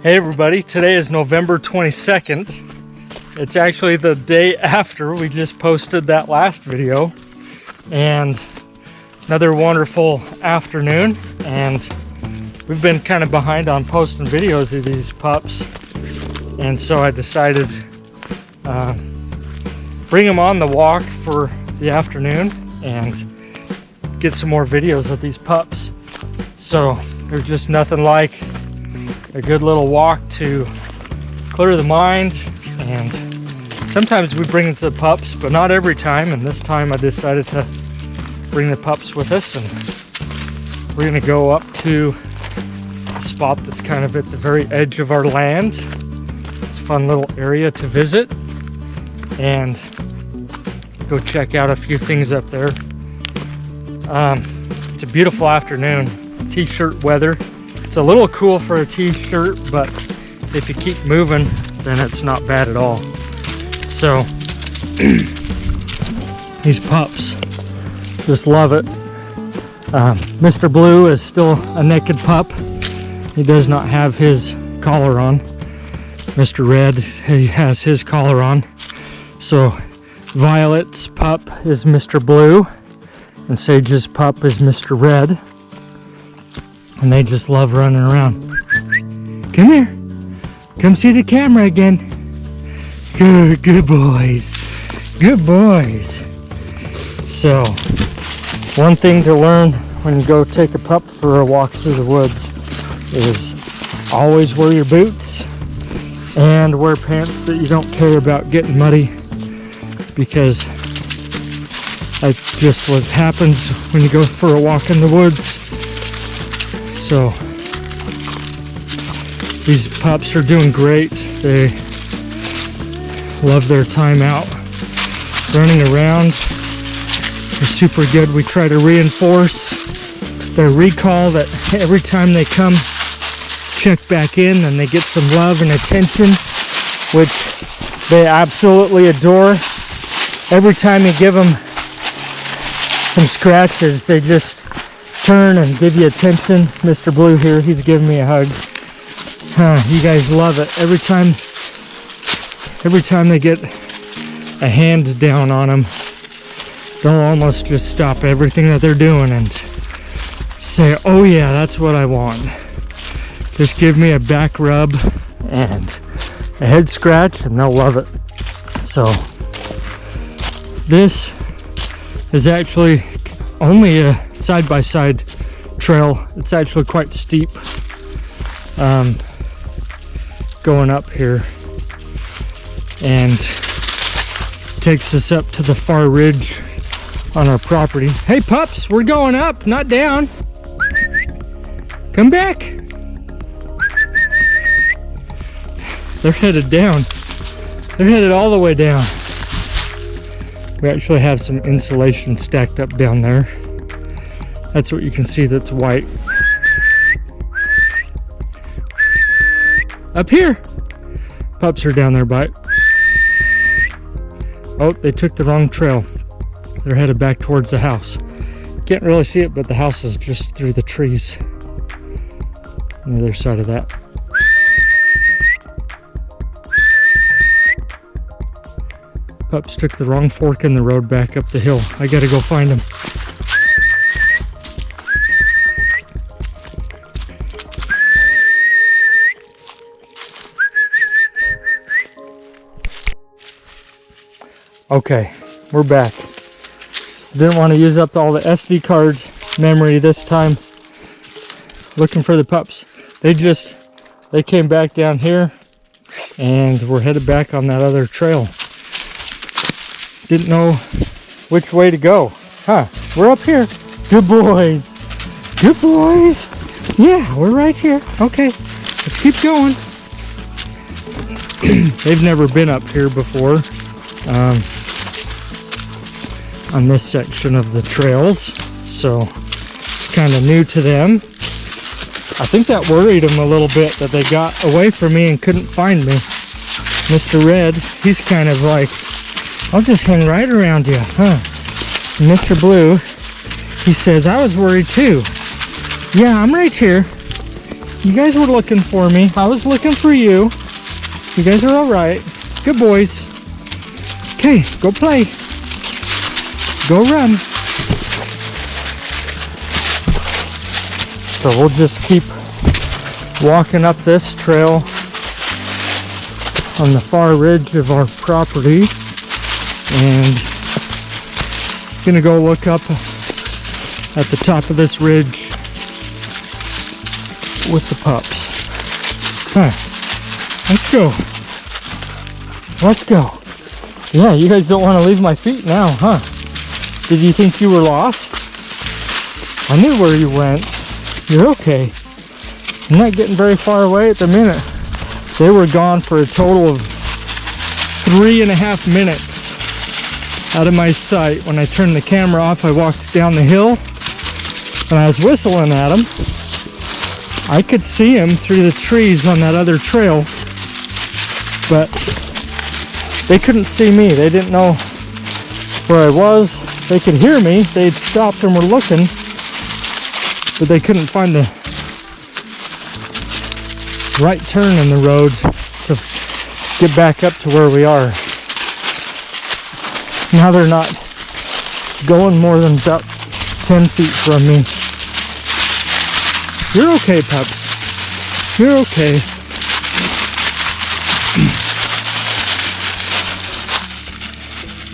Hey everybody, today is November 22nd. It's actually the day after we just posted that last video, and another wonderful afternoon. And we've been kind of behind on posting videos of these pups, and so I decided bring them on the walk for the afternoon and get some more videos of these pups. So there's just nothing like a good little walk to clear the mind. And sometimes we bring them to the pups, but not every time. And this time I decided to bring the pups with us, and we're gonna go up to a spot that's kind of at the very edge of our land. It's a fun little area to visit and go check out a few things up there. It's a beautiful afternoon, t-shirt weather. It's a little cool for a t-shirt, but if you keep moving, then it's not bad at all. So these pups just love it. Mr. Blue is still a naked pup. He does not have his collar on. Mr. Red, he has his collar on. So Violet's pup is Mr. Blue, and Sage's pup is Mr. Red. And they just love running around. Come here. Come see the camera again. Good boys. Good boys. So, one thing to learn when you go take a pup for a walk through the woods is always wear your boots and wear pants that you don't care about getting muddy, because that's just what happens when you go for a walk in the woods. So these pups are doing great. They love their time out running around. They're super good. We try to reinforce their recall, that every time they come check back in, and they get some love and attention, which they absolutely adore. Every time you give them some scratches, they just turn and give you attention. Mr. Blue here, he's giving me a hug. You guys love it. Every time they get a hand down on them, they'll almost just stop everything that they're doing and say, oh yeah, that's what I want. Just give me a back rub and a head scratch, and they'll love it. So this is actually only a side-by-side trail. It's actually quite steep going up here, and takes us up to the far ridge on our property. Hey pups, we're going up, not down. Come back. They're headed down. They're headed all the way down. We actually have some insulation stacked up down there. That's what you can see that's white. Up here! Pups are down there by. Oh, they took the wrong trail. They're headed back towards the house. Can't really see it, but the house is just through the trees on the other side of that. Pups took the wrong fork in the road back up the hill. I gotta go find them. Okay, we're back. Didn't want to use up all the SD card memory this time looking for the pups. They came back down here, and we're headed back on that other trail. Didn't know which way to go. We're up here. Good boys. Good boys. Yeah, we're right here. Okay, let's keep going. They've never been up here before on this section of the trails, so it's kind of new to them. I think that worried them a little bit, that they got away from me and couldn't find me. Mr. Red, he's kind of like, I'll just hang right around you, huh? And Mr. Blue, he says, I was worried too. Yeah, I'm right here. You guys were looking for me. I was looking for you. You guys are all right. Good boys. Okay, go play. Go run. So we'll just keep walking up this trail on the far ridge of our property, and gonna go look up at the top of this ridge with the pups. Huh. Let's go. Let's go. Yeah, you guys don't want to leave my feet now, huh? Did you think you were lost? I knew where you went. You're okay. I'm not getting very far away at the minute. They were gone for a total of 3.5 minutes out of my sight. When I turned the camera off, I walked down the hill and I was whistling at them. I could see them through the trees on that other trail, but they couldn't see me. They didn't know where I was. They could hear me. They'd stopped and were looking, but they couldn't find the right turn in the road to get back up to where we are. Now they're not going more than about 10 feet from me. You're okay, pups. You're okay.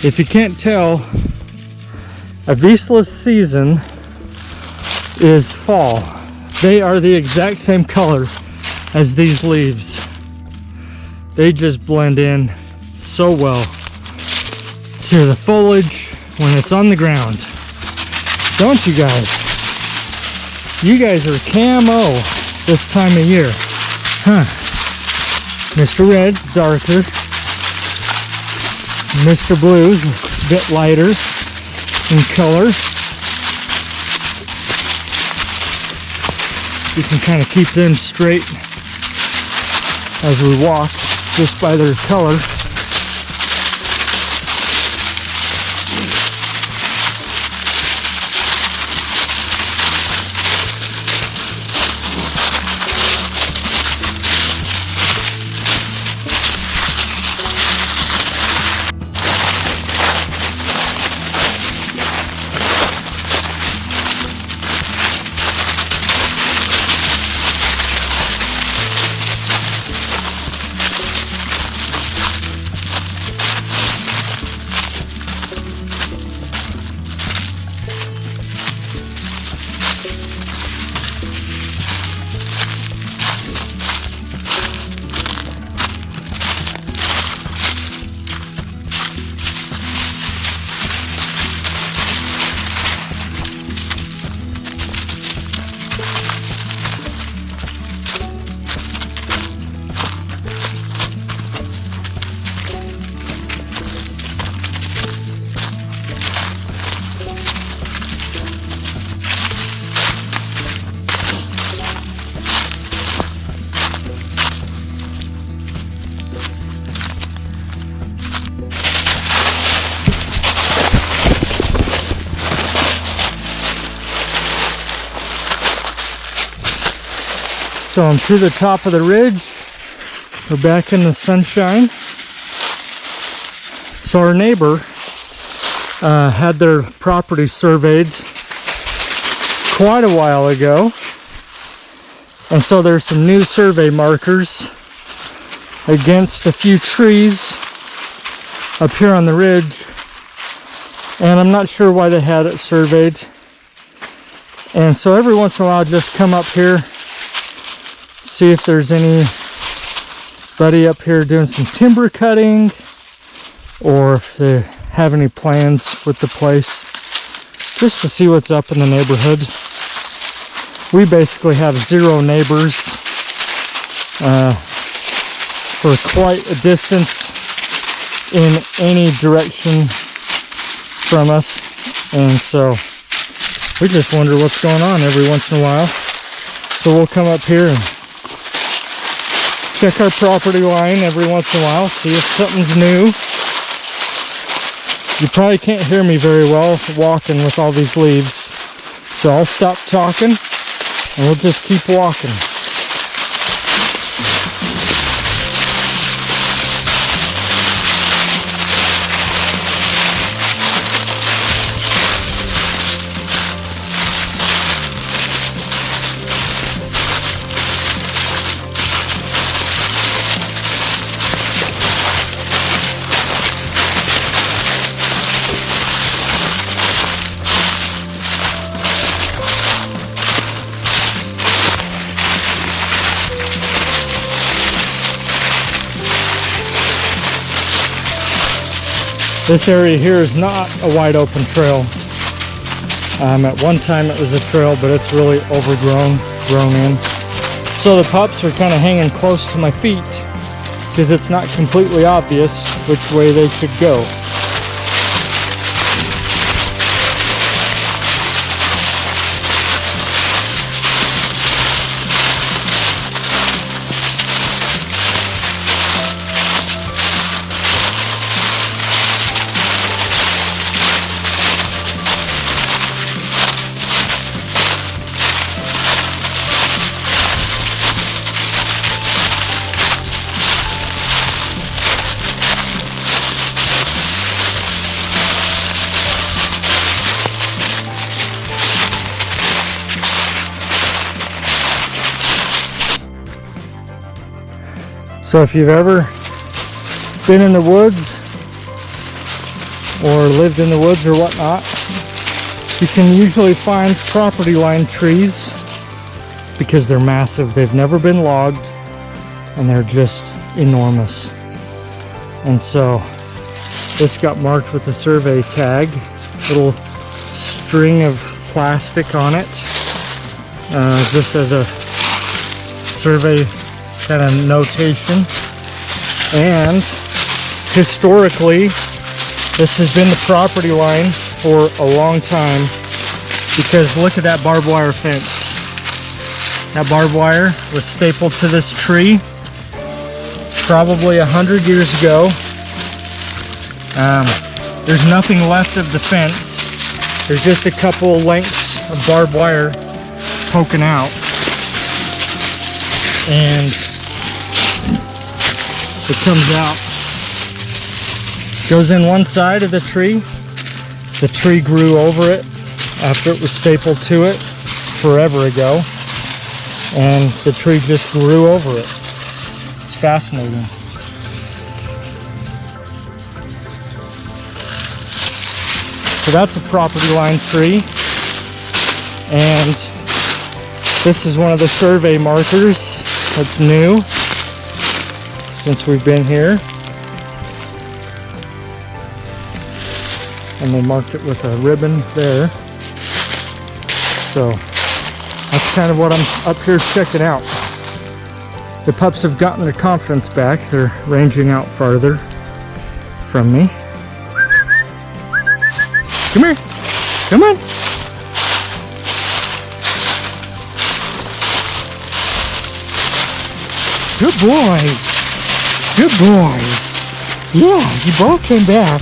If you can't tell, Avisla's season is fall. They are the exact same color as these leaves. They just blend in so well to the foliage when it's on the ground. Don't you guys? You guys are camo this time of year. Huh. Mr. Red's darker. Mr. Blue's a bit lighter in color. You can kind of keep them straight as we walk just by their color. So I'm to the top of the ridge. We're back in the sunshine. So our neighbor had their property surveyed quite a while ago. And so there's some new survey markers against a few trees up here on the ridge. And I'm not sure why they had it surveyed. And so every once in a while I just come up here, see if there's anybody up here doing some timber cutting, or if they have any plans with the place, just to see what's up in the neighborhood. We basically have 0 neighbors for quite a distance in any direction from us, and so we just wonder what's going on every once in a while. So we'll come up here and check our property line every once in a while, see if something's new. You probably can't hear me very well walking with all these leaves, so I'll stop talking and we'll just keep walking. This area here is not a wide open trail. At one time it was a trail, but it's really overgrown, grown in. So the pups are kind of hanging close to my feet because it's not completely obvious which way they should go. So if you've ever been in the woods or lived in the woods or whatnot, you can usually find property line trees because they're massive. They've never been logged and they're just enormous. And so this got marked with a survey tag, little string of plastic on it, just as a survey kind of notation. And historically this has been the property line for a long time, because look at that barbed wire fence. That barbed wire was stapled to this tree probably 100 years ago. There's nothing left of the fence. There's just a couple lengths of barbed wire poking out, and it comes out, goes in one side of the tree. The tree grew over it after it was stapled to it forever ago, and the tree just grew over it. It's fascinating. So that's a property line tree, and this is one of the survey markers that's new since we've been here, and they marked it with a ribbon there. So that's kind of what I'm up here checking out. The pups have gotten their confidence back. They're ranging out farther from me. Come here, come on. Good boys. Good boys. Yeah, you both came back.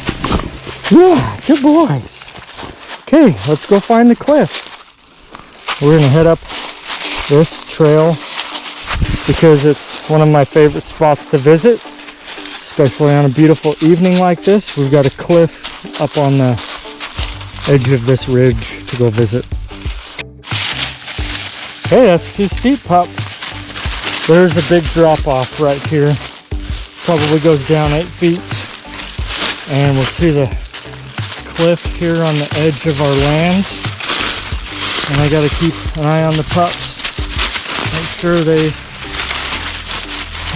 Yeah, good boys. Okay, let's go find the cliff. We're gonna head up this trail because it's one of my favorite spots to visit, especially on a beautiful evening like this. We've got a cliff up on the edge of this ridge to go visit. Hey, that's too steep, pup. There's a big drop off right here. Probably goes down 8 feet, and we're to the cliff here on the edge of our land. And I got to keep an eye on the pups, make sure they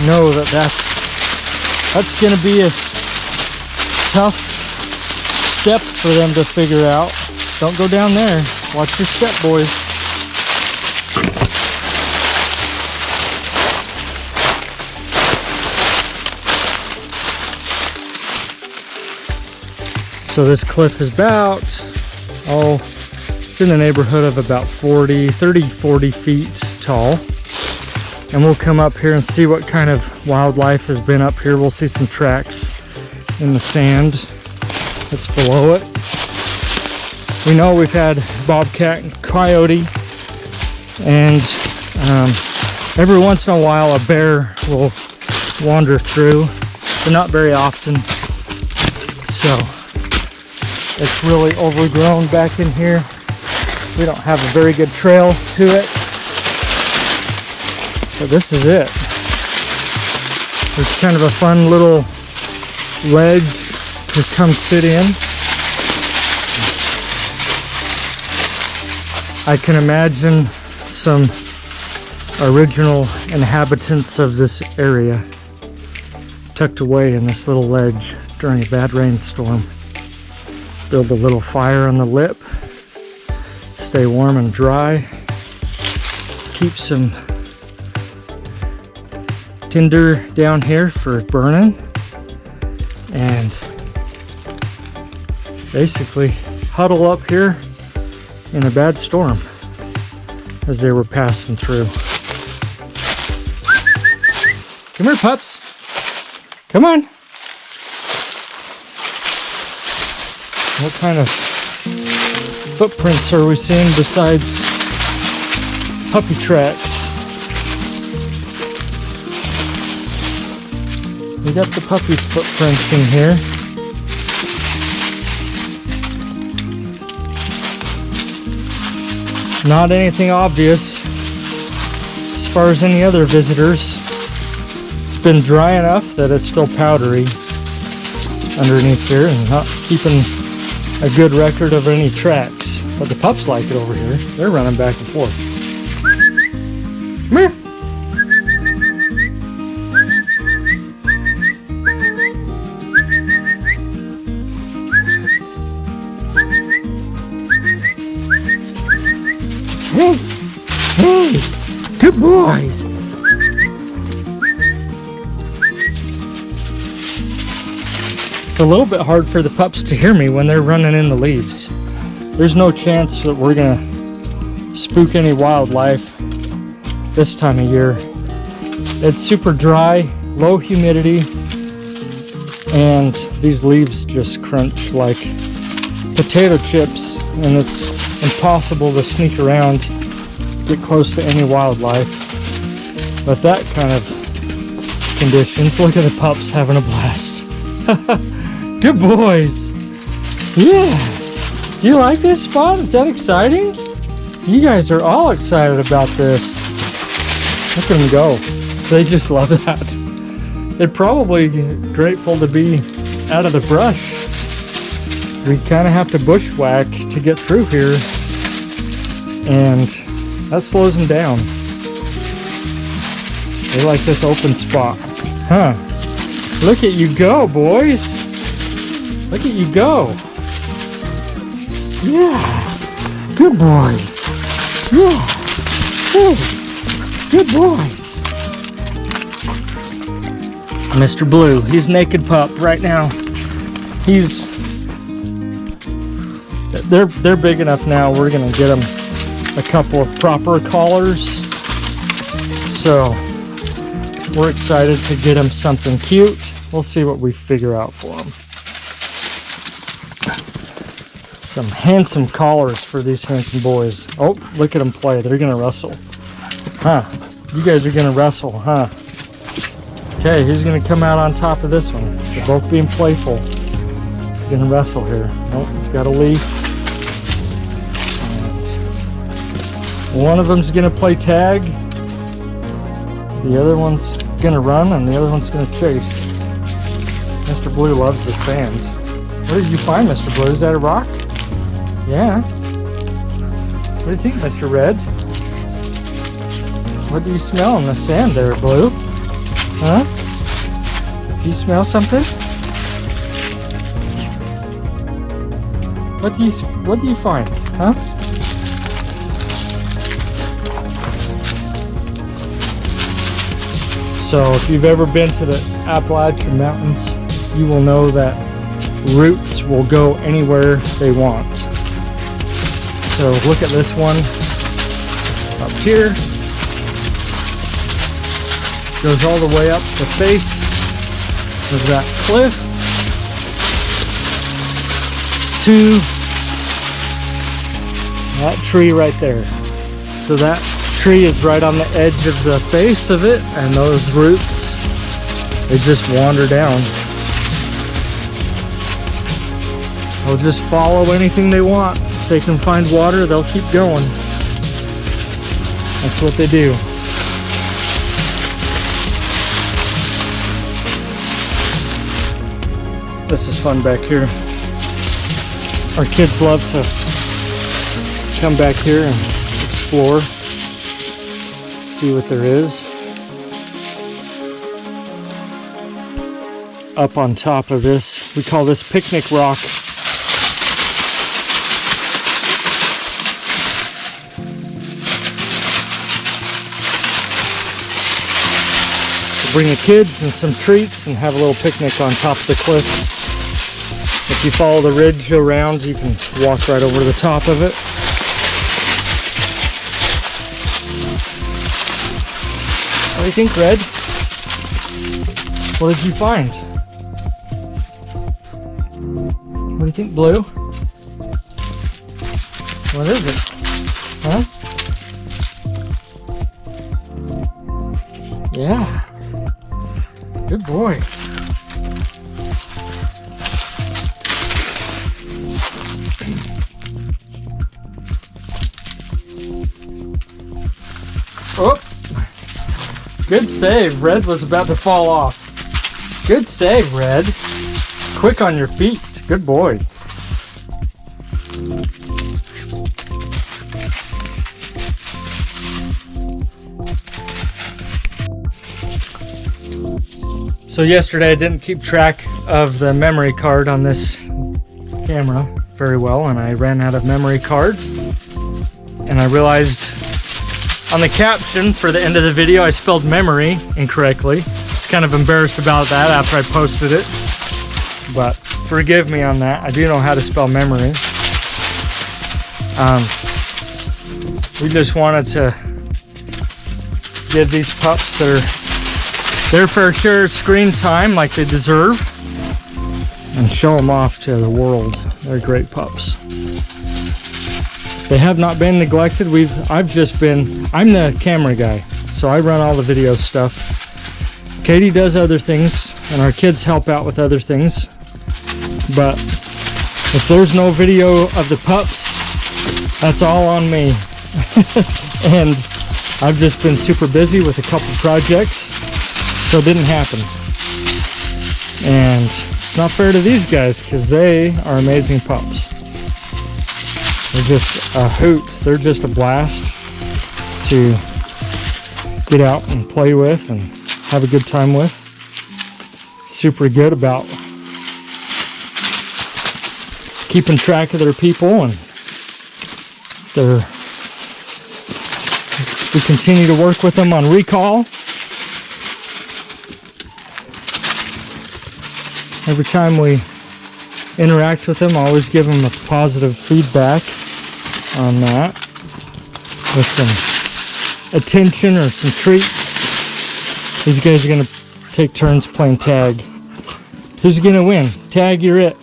know that that's going to be a tough step for them to figure out. Don't go down there. Watch your step, boys. So this cliff is about, it's in the neighborhood of about 30, 40 feet tall. And we'll come up here and see what kind of wildlife has been up here. We'll see some tracks in the sand that's below it. We know we've had bobcat and coyote, and every once in a while a bear will wander through, but not very often. So it's really overgrown back in here. We don't have a very good trail to it. So this is it. There's kind of a fun little ledge to come sit in. I can imagine some original inhabitants of this area tucked away in this little ledge during a bad rainstorm. Build a little fire on the lip. Stay warm and dry. Keep some tinder down here for burning. And basically huddle up here in a bad storm as they were passing through. Come here, pups. Come on. What kind of footprints are we seeing besides puppy tracks? We got the puppy footprints in here. Not anything obvious as far as any other visitors. It's been dry enough that it's still powdery underneath here and not keeping a good record of any tracks. But the pups like it over here. They're running back and forth. Come here. Hey, hey, good boys. It's a little bit hard for the pups to hear me when they're running in the leaves. There's no chance that we're gonna spook any wildlife this time of year. It's super dry, low humidity, and these leaves just crunch like potato chips, and it's impossible to sneak around, get close to any wildlife. But that kind of conditions, look at the pups having a blast. Good boys. Yeah. Do you like this spot? Is that exciting? You guys are all excited about this. Look at them go. They just love that. They're probably grateful to be out of the brush. We kind of have to bushwhack to get through here, and that slows them down. They like this open spot. Huh. Look at you go, boys. Look at you go. Yeah. Good boys. Yeah. Hey. Good boys. Mr. Blue, he's naked pup right now. They're big enough now. We're gonna get them a couple of proper collars. So we're excited to get them something cute. We'll see what we figure out for them. Some handsome collars for these handsome boys. Oh, look at them play. They're gonna wrestle. Huh. You guys are gonna wrestle, huh? Okay, who's gonna come out on top of this one? They're both being playful. They're gonna wrestle here. Oh, he's got a leaf. And one of them's gonna play tag. The other one's gonna run, and the other one's gonna chase. Mr. Blue loves the sand. What did you find, Mr. Blue? Is that a rock? Yeah. What do you think, Mr. Red? What do you smell in the sand there, Blue? Huh? Do you smell something? What do you find? Huh? So if you've ever been to the Appalachian Mountains, you will know that roots will go anywhere they want. So look at this one up here. Goes all the way up the face of that cliff to that tree right there. So that tree is right on the edge of the face of it, and those roots, they just wander down. They'll just follow anything they want. If they can find water, they'll keep going. That's what they do. This is fun back here. Our kids love to come back here and explore, see what there is. Up on top of this, we call this Picnic Rock. bring the kids and some treats and have a little picnic on top of the cliff. If you follow the ridge around, you can walk right over the top of it. What do you think, Red? What did you find? What do you think, Blue? What is it? Huh? Yeah. Good boys. Oh. Good save. Red was about to fall off. Good save, Red. Quick on your feet. Good boy. So yesterday I didn't keep track of the memory card on this camera very well, and I ran out of memory card. And I realized on the caption for the end of the video I spelled memory incorrectly. It's kind of embarrassed about that after I posted it, but forgive me on that. I do know how to spell memory. We just wanted to give these pups their fair share of screen time like they deserve and show them off to the world. They're great pups. They have not been neglected. I'm the camera guy, so I run all the video stuff. Katie does other things, and our kids help out with other things. But if there's no video of the pups, that's all on me. And I've just been super busy with a couple projects, so it didn't happen. And it's not fair to these guys because they are amazing pups. They're just a hoot. They're just a blast to get out and play with and have a good time with. Super good about keeping track of their people, and we continue to work with them on recall. Every time we interact with them, I always give them a positive feedback on that with some attention or some treats. These guys are going to take turns playing tag. Who's going to win? Tag, you're it.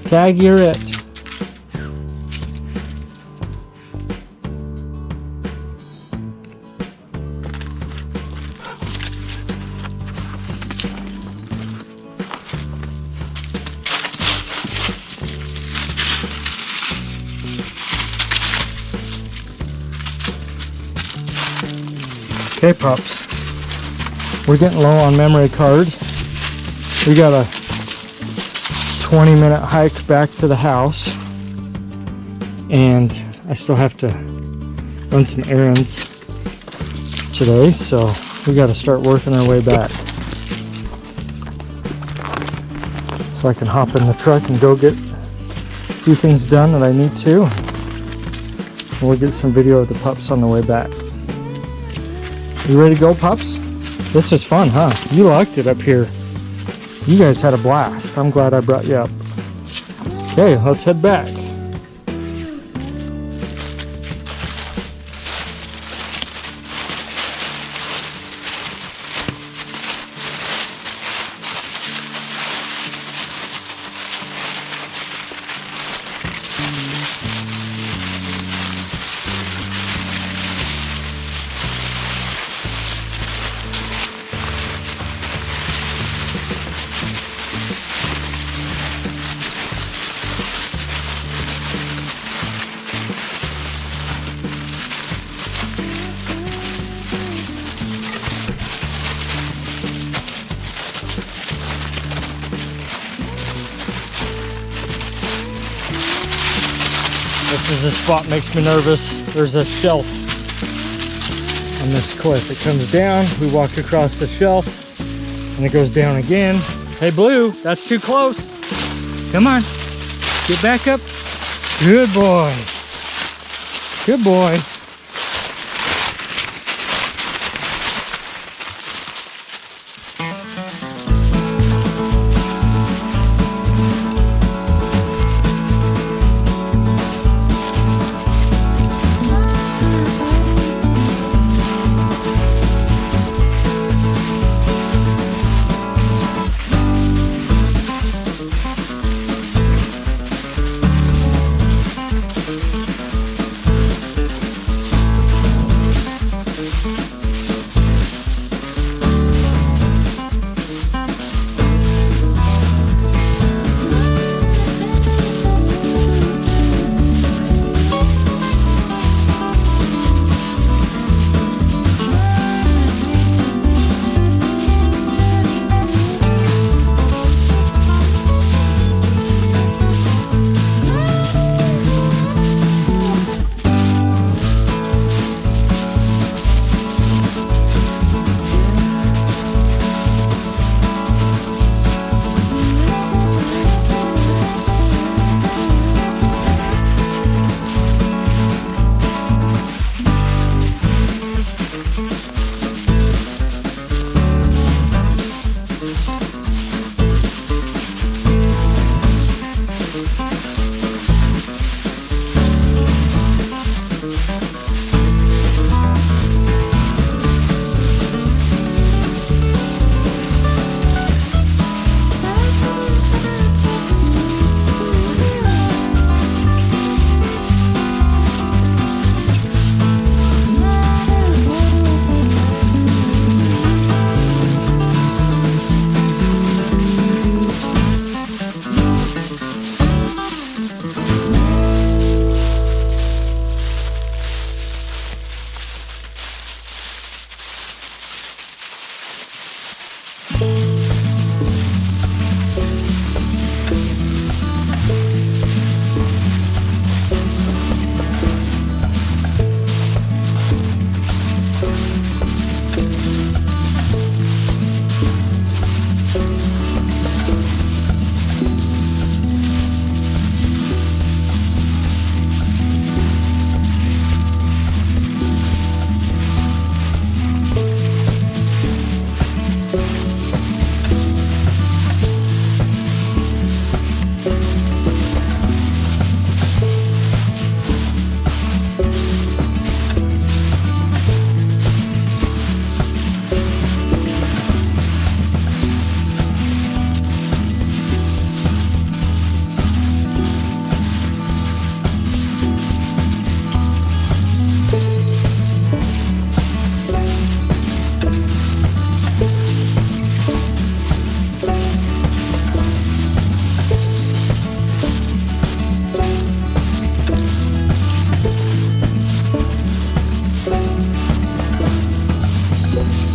Tag, you're it. Okay, pups, we're getting low on memory card. We got a 20-minute hike back to the house, and I still have to run some errands today, so we got to start working our way back. So I can hop in the truck and go get a few things done that I need to. And we'll get some video of the pups on the way back. You ready to go, pups? This is fun, huh? You liked it up here. You guys had a blast. I'm glad I brought you up. Okay, let's head back. This is a spot makes me nervous. There's a shelf on this cliff. It comes down, we walk across the shelf, and it goes down again. Hey Blue, that's too close. Come on, get back up. Good boy. Good boy. Bye.